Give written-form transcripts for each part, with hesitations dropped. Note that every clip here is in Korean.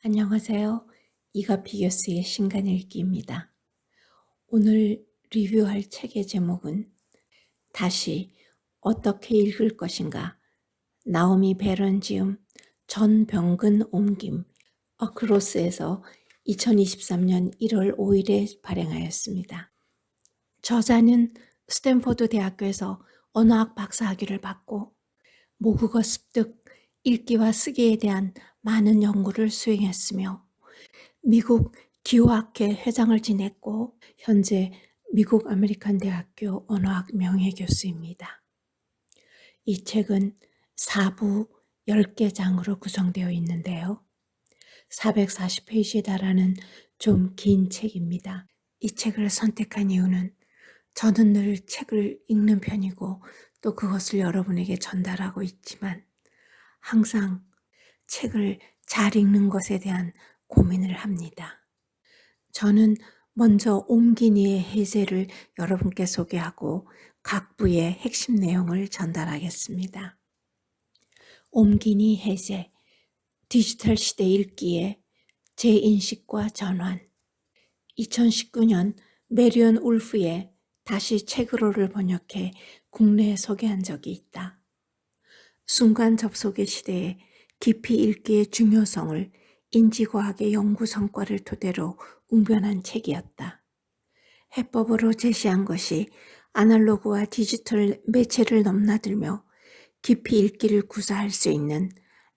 안녕하세요. 이가피겨스의 신간 읽기입니다. 오늘 리뷰할 책의 제목은 다시 어떻게 읽을 것인가, 나오미 베런 지음, 전병근 옮김, 어크로스에서 2023년 1월 5일에 발행하였습니다. 저자는 스탠포드 대학교에서 언어학 박사학위를 받고 모국어 습득, 읽기와 쓰기에 대한 많은 연구를 수행했으며 미국 기호학회 회장을 지냈고 현재 미국 아메리칸 대학교 언어학 명예교수입니다. 이 책은 4부 10개 장으로 구성되어 있는데요. 440페이지에 달하는 좀 긴 책입니다. 이 책을 선택한 이유는 저는 늘 책을 읽는 편이고 또 그것을 여러분에게 전달하고 있지만 항상 책을 잘 읽는 것에 대한 고민을 합니다. 저는 먼저 옴기니의 해제를 여러분께 소개하고 각 부의 핵심 내용을 전달하겠습니다. 옴기니 해제, 디지털 시대 읽기의 재인식과 전환. 2019년 메리언 울프의 다시 책으로를 번역해 국내에 소개한 적이 있다. 순간 접속의 시대에 깊이 읽기의 중요성을 인지과학의 연구 성과를 토대로 웅변한 책이었다. 해법으로 제시한 것이 아날로그와 디지털 매체를 넘나들며 깊이 읽기를 구사할 수 있는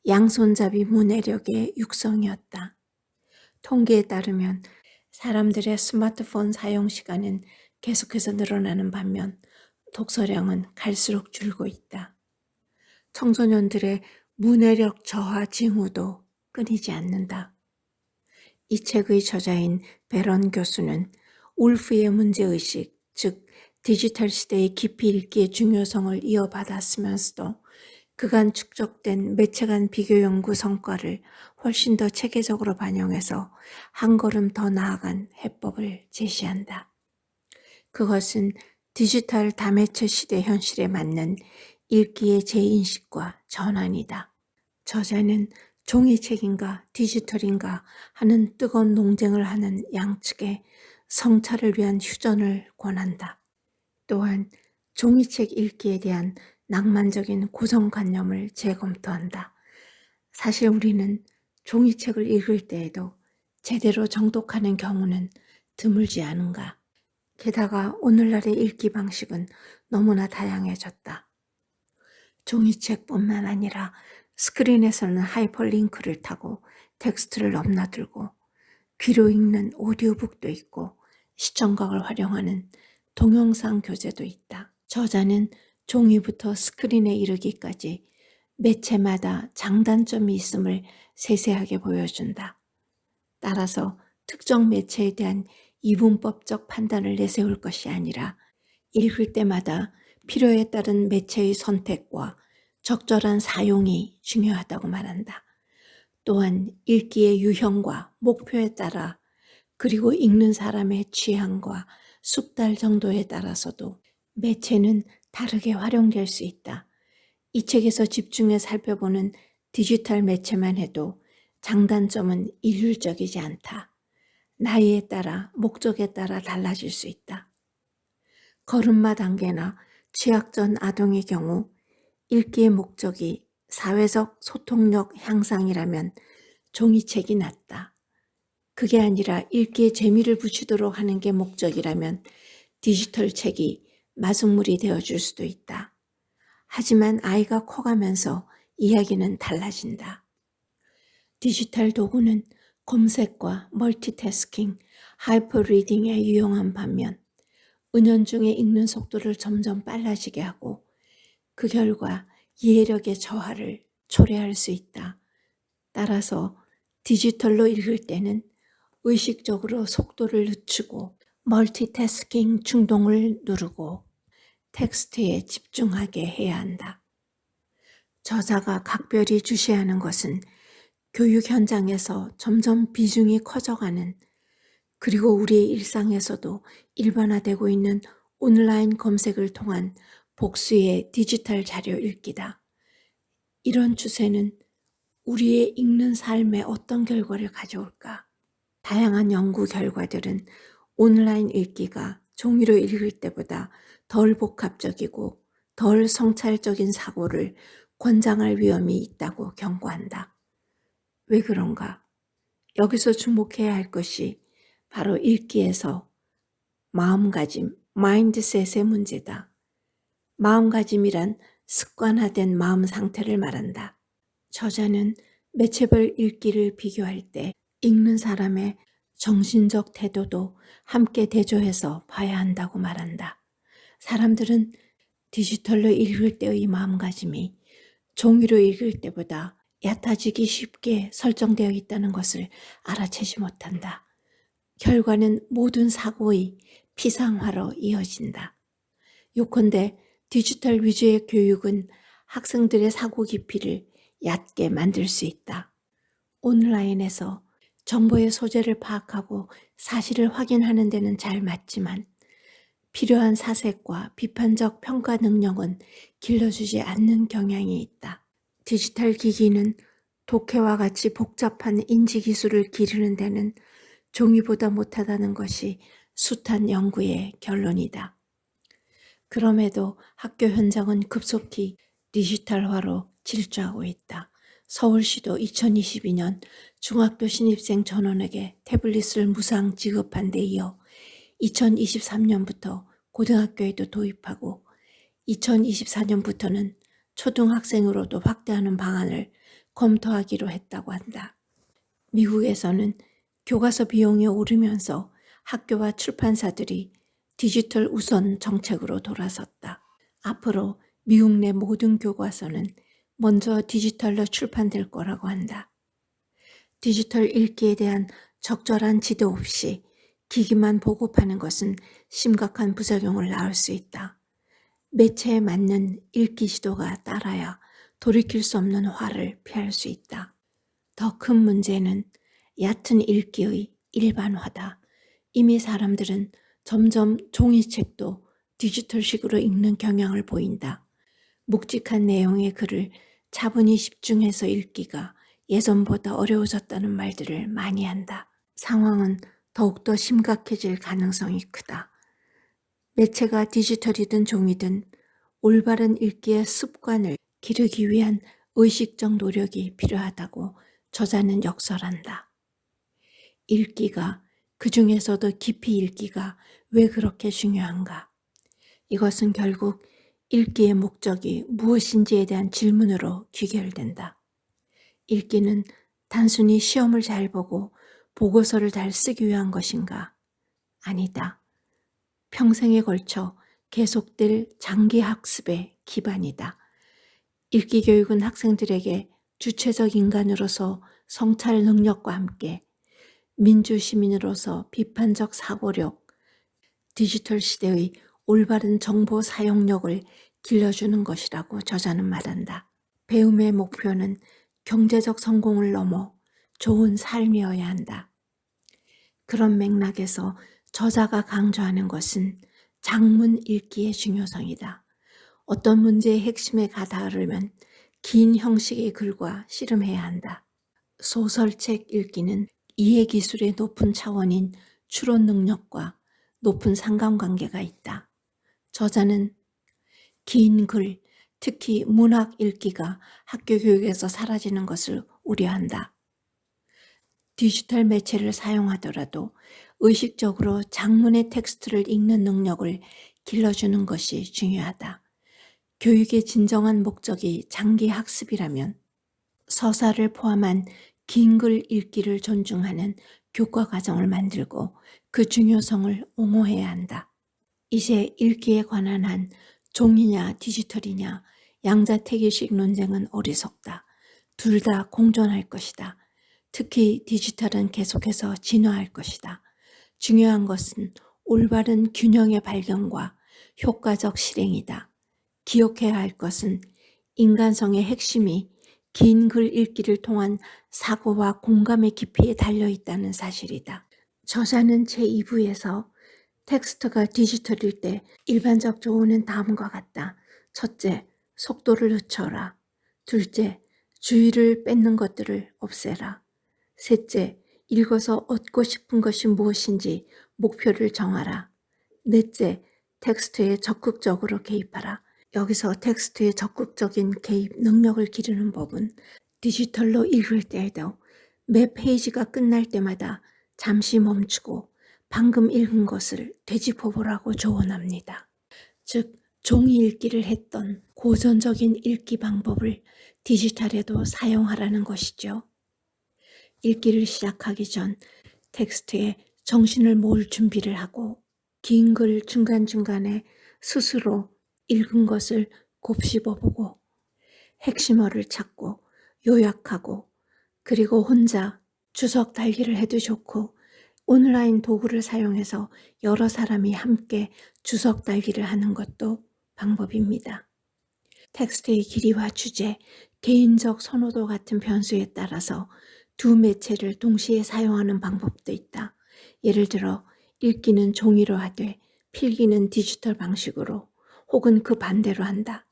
양손잡이 문해력의 육성이었다. 통계에 따르면 사람들의 스마트폰 사용 시간은 계속해서 늘어나는 반면 독서량은 갈수록 줄고 있다. 청소년들의 문해력 저하 징후도 끊이지 않는다. 이 책의 저자인 베런 교수는 울프의 문제의식, 즉 디지털 시대의 깊이 읽기의 중요성을 이어받았으면서도 그간 축적된 매체 간 비교 연구 성과를 훨씬 더 체계적으로 반영해서 한 걸음 더 나아간 해법을 제시한다. 그것은 디지털 다매체 시대 현실에 맞는 읽기의 재인식과 전환이다. 저자는 종이책인가 디지털인가 하는 뜨거운 논쟁을 하는 양측의 성찰을 위한 휴전을 권한다. 또한 종이책 읽기에 대한 낭만적인 고정관념을 재검토한다. 사실 우리는 종이책을 읽을 때에도 제대로 정독하는 경우는 드물지 않은가. 게다가 오늘날의 읽기 방식은 너무나 다양해졌다. 종이책뿐만 아니라 스크린에서는 하이퍼링크를 타고 텍스트를 넘나들고 귀로 읽는 오디오북도 있고 시청각을 활용하는 동영상 교재도 있다. 저자는 종이부터 스크린에 이르기까지 매체마다 장단점이 있음을 세세하게 보여준다. 따라서 특정 매체에 대한 이분법적 판단을 내세울 것이 아니라 읽을 때마다 필요에 따른 매체의 선택과 적절한 사용이 중요하다고 말한다. 또한 읽기의 유형과 목표에 따라 그리고 읽는 사람의 취향과 숙달 정도에 따라서도 매체는 다르게 활용될 수 있다. 이 책에서 집중해 살펴보는 디지털 매체만 해도 장단점은 일률적이지 않다. 나이에 따라 목적에 따라 달라질 수 있다. 걸음마 단계나 취약전 아동의 경우 읽기의 목적이 사회적 소통력 향상이라면 종이책이 낫다. 그게 아니라 읽기에 재미를 붙이도록 하는 게 목적이라면 디지털 책이 마중물이 되어줄 수도 있다. 하지만 아이가 커가면서 이야기는 달라진다. 디지털 도구는 검색과 멀티태스킹, 하이퍼리딩에 유용한 반면 은연중에 읽는 속도를 점점 빨라지게 하고 그 결과 이해력의 저하를 초래할 수 있다. 따라서 디지털로 읽을 때는 의식적으로 속도를 늦추고 멀티태스킹 충동을 누르고 텍스트에 집중하게 해야 한다. 저자가 각별히 주시하는 것은 교육 현장에서 점점 비중이 커져가는 그리고 우리의 일상에서도 일반화되고 있는 온라인 검색을 통한 복수의 디지털 자료 읽기다. 이런 추세는 우리의 읽는 삶에 어떤 결과를 가져올까? 다양한 연구 결과들은 온라인 읽기가 종이로 읽을 때보다 덜 복합적이고 덜 성찰적인 사고를 권장할 위험이 있다고 경고한다. 왜 그런가? 여기서 주목해야 할 것이 바로 읽기에서 마음가짐, 마인드셋의 문제다. 마음가짐이란 습관화된 마음 상태를 말한다. 저자는 매체별 읽기를 비교할 때 읽는 사람의 정신적 태도도 함께 대조해서 봐야 한다고 말한다. 사람들은 디지털로 읽을 때의 마음가짐이 종이로 읽을 때보다 얕아지기 쉽게 설정되어 있다는 것을 알아채지 못한다. 결과는 모든 사고의 피상화로 이어진다. 요컨대 디지털 위주의 교육은 학생들의 사고 깊이를 얕게 만들 수 있다. 온라인에서 정보의 소재를 파악하고 사실을 확인하는 데는 잘 맞지만 필요한 사색과 비판적 평가 능력은 길러주지 않는 경향이 있다. 디지털 기기는 독해와 같이 복잡한 인지 기술을 기르는 데는 종이보다 못하다는 것이 숱한 연구의 결론이다. 그럼에도 학교 현장은 급속히 디지털화로 질주하고 있다. 서울시도 2022년 중학교 신입생 전원에게 태블릿을 무상 지급한 데 이어 2023년부터 고등학교에도 도입하고 2024년부터는 초등학생으로도 확대하는 방안을 검토하기로 했다고 한다. 미국에서는 교과서 비용이 오르면서 학교와 출판사들이 디지털 우선 정책으로 돌아섰다. 앞으로 미국 내 모든 교과서는 먼저 디지털로 출판될 거라고 한다. 디지털 읽기에 대한 적절한 지도 없이 기기만 보급하는 것은 심각한 부작용을 낳을 수 있다. 매체에 맞는 읽기 지도가 따라야 돌이킬 수 없는 화를 피할 수 있다. 더 큰 문제는 얕은 읽기의 일반화다. 이미 사람들은 점점 종이책도 디지털식으로 읽는 경향을 보인다. 묵직한 내용의 글을 차분히 집중해서 읽기가 예전보다 어려워졌다는 말들을 많이 한다. 상황은 더욱더 심각해질 가능성이 크다. 매체가 디지털이든 종이든 올바른 읽기의 습관을 기르기 위한 의식적 노력이 필요하다고 저자는 역설한다. 읽기가, 그 중에서도 깊이 읽기가 왜 그렇게 중요한가? 이것은 결국 읽기의 목적이 무엇인지에 대한 질문으로 귀결된다. 읽기는 단순히 시험을 잘 보고 보고서를 잘 쓰기 위한 것인가? 아니다. 평생에 걸쳐 계속될 장기 학습의 기반이다. 읽기 교육은 학생들에게 주체적 인간으로서 성찰 능력과 함께 민주시민으로서 비판적 사고력, 디지털 시대의 올바른 정보 사용력을 길러주는 것이라고 저자는 말한다. 배움의 목표는 경제적 성공을 넘어 좋은 삶이어야 한다. 그런 맥락에서 저자가 강조하는 것은 장문 읽기의 중요성이다. 어떤 문제의 핵심에 가다르면 긴 형식의 글과 씨름해야 한다. 소설책 읽기는 이해 기술의 높은 차원인 추론 능력과 높은 상관관계가 있다. 저자는 긴 글, 특히 문학 읽기가 학교 교육에서 사라지는 것을 우려한다. 디지털 매체를 사용하더라도 의식적으로 장문의 텍스트를 읽는 능력을 길러주는 것이 중요하다. 교육의 진정한 목적이 장기 학습이라면 서사를 포함한 긴 글 읽기를 존중하는 교과 과정을 만들고 그 중요성을 옹호해야 한다. 이제 읽기에 관한 한 종이냐 디지털이냐 양자택일식 논쟁은 어리석다. 둘 다 공존할 것이다. 특히 디지털은 계속해서 진화할 것이다. 중요한 것은 올바른 균형의 발견과 효과적 실행이다. 기억해야 할 것은 인간성의 핵심이 긴 글 읽기를 통한 사고와 공감의 깊이에 달려있다는 사실이다. 저자는 제2부에서 텍스트가 디지털일 때 일반적 조언은 다음과 같다. 첫째, 속도를 늦춰라. 둘째, 주의를 뺏는 것들을 없애라. 셋째, 읽어서 얻고 싶은 것이 무엇인지 목표를 정하라. 넷째, 텍스트에 적극적으로 개입하라. 여기서 텍스트의 적극적인 개입 능력을 기르는 법은 디지털로 읽을 때에도 매 페이지가 끝날 때마다 잠시 멈추고 방금 읽은 것을 되짚어 보라고 조언합니다. 즉, 종이 읽기를 했던 고전적인 읽기 방법을 디지털에도 사용하라는 것이죠. 읽기를 시작하기 전 텍스트에 정신을 모을 준비를 하고 긴 글 중간중간에 스스로 읽은 것을 곱씹어보고 핵심어를 찾고 요약하고 그리고 혼자 주석 달기를 해도 좋고 온라인 도구를 사용해서 여러 사람이 함께 주석 달기를 하는 것도 방법입니다. 텍스트의 길이와 주제, 개인적 선호도 같은 변수에 따라서 두 매체를 동시에 사용하는 방법도 있다. 예를 들어 읽기는 종이로 하되 필기는 디지털 방식으로 혹은 그 반대로 한다.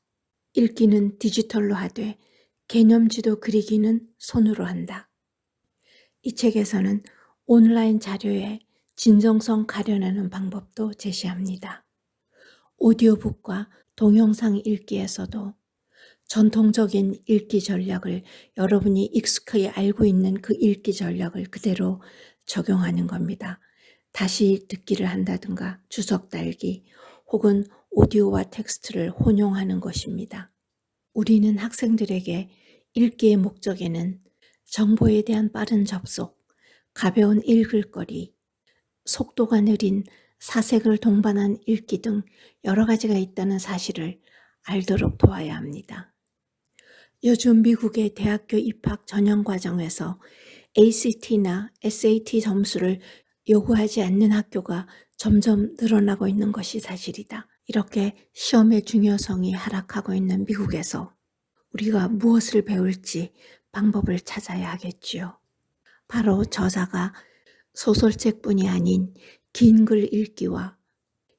읽기는 디지털로 하되 개념지도 그리기는 손으로 한다. 이 책에서는 온라인 자료의 진정성 가려내는 방법도 제시합니다. 오디오북과 동영상 읽기에서도 전통적인 읽기 전략을 여러분이 익숙하게 알고 있는 그 읽기 전략을 그대로 적용하는 겁니다. 다시 듣기를 한다든가 주석 달기 혹은 오디오와 텍스트를 혼용하는 것입니다. 우리는 학생들에게 읽기의 목적에는 정보에 대한 빠른 접속, 가벼운 읽을거리, 속도가 느린 사색을 동반한 읽기 등 여러 가지가 있다는 사실을 알도록 도와야 합니다. 요즘 미국의 대학교 입학 전형 과정에서 ACT나 SAT 점수를 요구하지 않는 학교가 점점 늘어나고 있는 것이 사실이다. 이렇게 시험의 중요성이 하락하고 있는 미국에서 우리가 무엇을 배울지 방법을 찾아야 하겠지요. 바로 저자가 소설책뿐이 아닌 긴 글 읽기와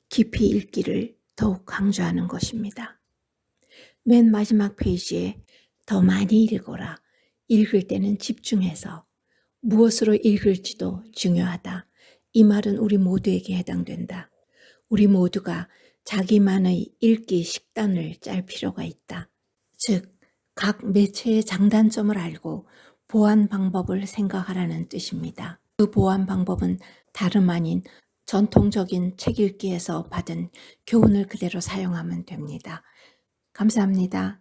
깊이 읽기를 더욱 강조하는 것입니다. 맨 마지막 페이지에 더 많이 읽어라. 읽을 때는 집중해서 무엇으로 읽을지도 중요하다. 이 말은 우리 모두에게 해당된다. 우리 모두가 자기만의 읽기 식단을 짤 필요가 있다. 즉, 각 매체의 장단점을 알고 보완 방법을 생각하라는 뜻입니다. 그 보완 방법은 다름 아닌 전통적인 책 읽기에서 받은 교훈을 그대로 사용하면 됩니다. 감사합니다.